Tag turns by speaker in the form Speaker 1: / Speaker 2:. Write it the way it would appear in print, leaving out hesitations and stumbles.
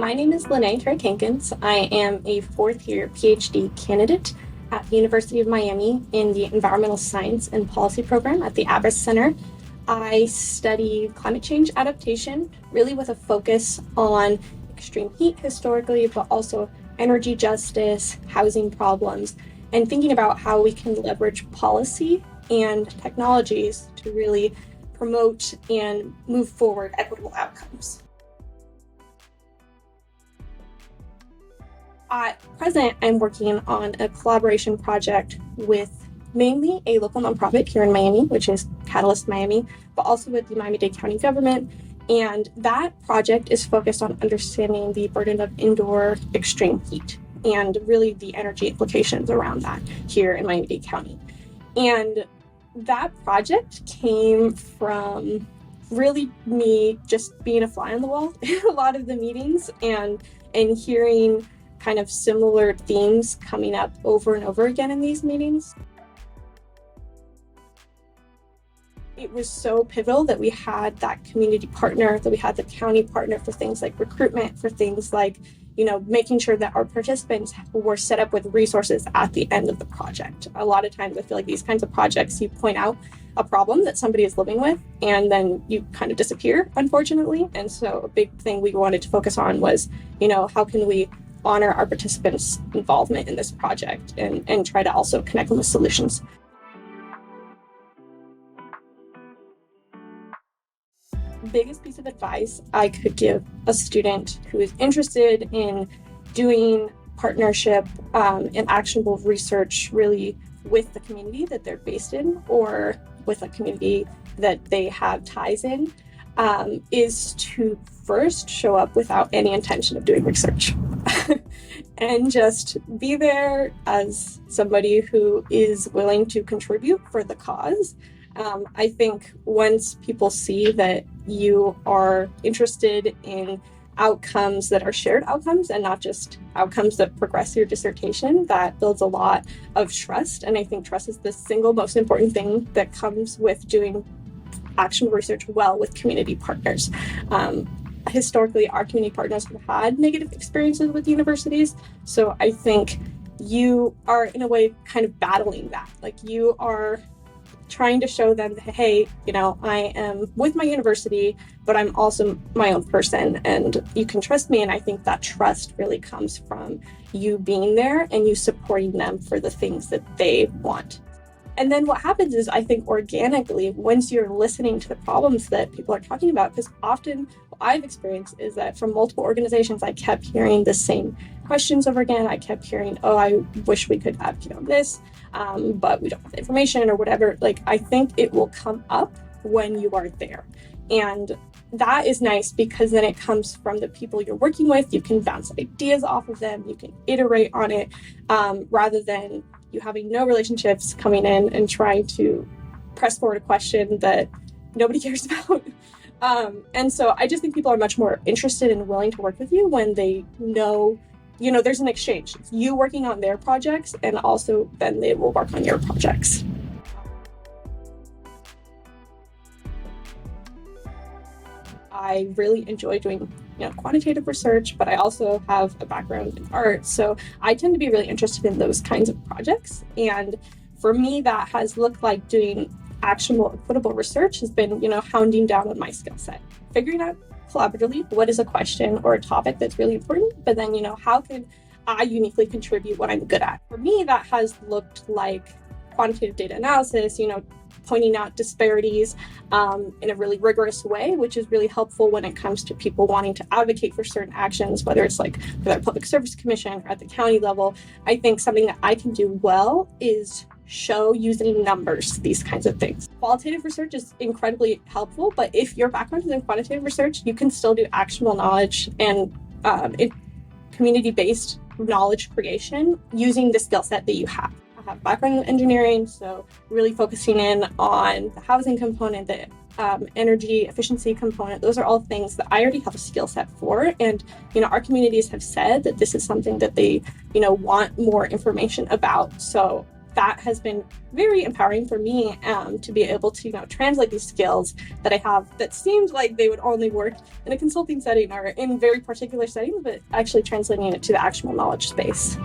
Speaker 1: my name is Lynée Turek-Hankins. I am a fourth-year Ph.D. candidate at the University of Miami in the Environmental Science and Policy program at the Abras Center. I study climate change adaptation, really with a focus on extreme heat historically, but also energy justice, housing problems, and thinking about how we can leverage policy and technologies to really promote and move forward equitable outcomes. At present, I'm working on a collaboration project with mainly a local nonprofit here in Miami, which is Catalyst Miami, but also with the Miami-Dade County government. And that project is focused on understanding the burden of indoor extreme heat and really the energy implications around that here in Miami-Dade County. And that project came from really me just being a fly on the wall in a lot of the meetings and hearing kind of similar themes coming up over and over again in these meetings. It was so pivotal that we had that community partner, that we had the county partner for things like recruitment, for things like, making sure that our participants were set up with resources at the end of the project. A lot of times I feel like these kinds of projects, you point out a problem that somebody is living with, and then you kind of disappear, unfortunately. And so a big thing we wanted to focus on was, how can we honor our participants' involvement in this project and try to also connect them with solutions. Biggest piece of advice I could give a student who is interested in doing partnership and actionable research really with the community that they're based in or with a community that they have ties in is to first show up without any intention of doing research and just be there as somebody who is willing to contribute for the cause. I think once people see that you are interested in outcomes that are shared outcomes and not just outcomes that progress your dissertation, that builds a lot of trust. And I think trust is the single most important thing that comes with doing actionable research well with community partners. Historically, our community partners have had negative experiences with universities. So I think you are in a way kind of battling that. Like you are trying to show them that, hey, I am with my university, but I'm also my own person and you can trust me. And I think that trust really comes from you being there and you supporting them for the things that they want. And then what happens is, I think organically, once you're listening to the problems that people are talking about, because often what I've experienced is that from multiple organizations, I kept hearing the same questions over again. I kept hearing, I wish we could advocate on this, but we don't have the information or whatever. I think it will come up when you are there. And that is nice because then it comes from the people you're working with. You can bounce ideas off of them. You can iterate on it rather than you having no relationships coming in and trying to press forward a question that nobody cares about. And so I just think people are much more interested and willing to work with you when they know, there's an exchange. It's you working on their projects and also then they will work on your projects. I really enjoy doing quantitative research, but I also have a background in art. So I tend to be really interested in those kinds of projects. And for me, that has looked like doing actionable, equitable research has been, hounding down on my skill set, figuring out collaboratively what is a question or a topic that's really important, but then, how can I uniquely contribute what I'm good at? For me, that has looked like quantitative data analysis, pointing out disparities in a really rigorous way, which is really helpful when it comes to people wanting to advocate for certain actions, whether it's like with our public service commission or at the county level. I think something that I can do well is show using numbers these kinds of things. Qualitative research is incredibly helpful, but if your background is in quantitative research, you can still do actionable knowledge and community-based knowledge creation using the skill set that you have. I have background in engineering, so really focusing in on the housing component, the energy efficiency component. Those are all things that I already have a skill set for. And, our communities have said that this is something that they, want more information about. So that has been very empowering for me to be able to, translate these skills that I have that seemed like they would only work in a consulting setting or in very particular settings, but actually translating it to the actionable knowledge space.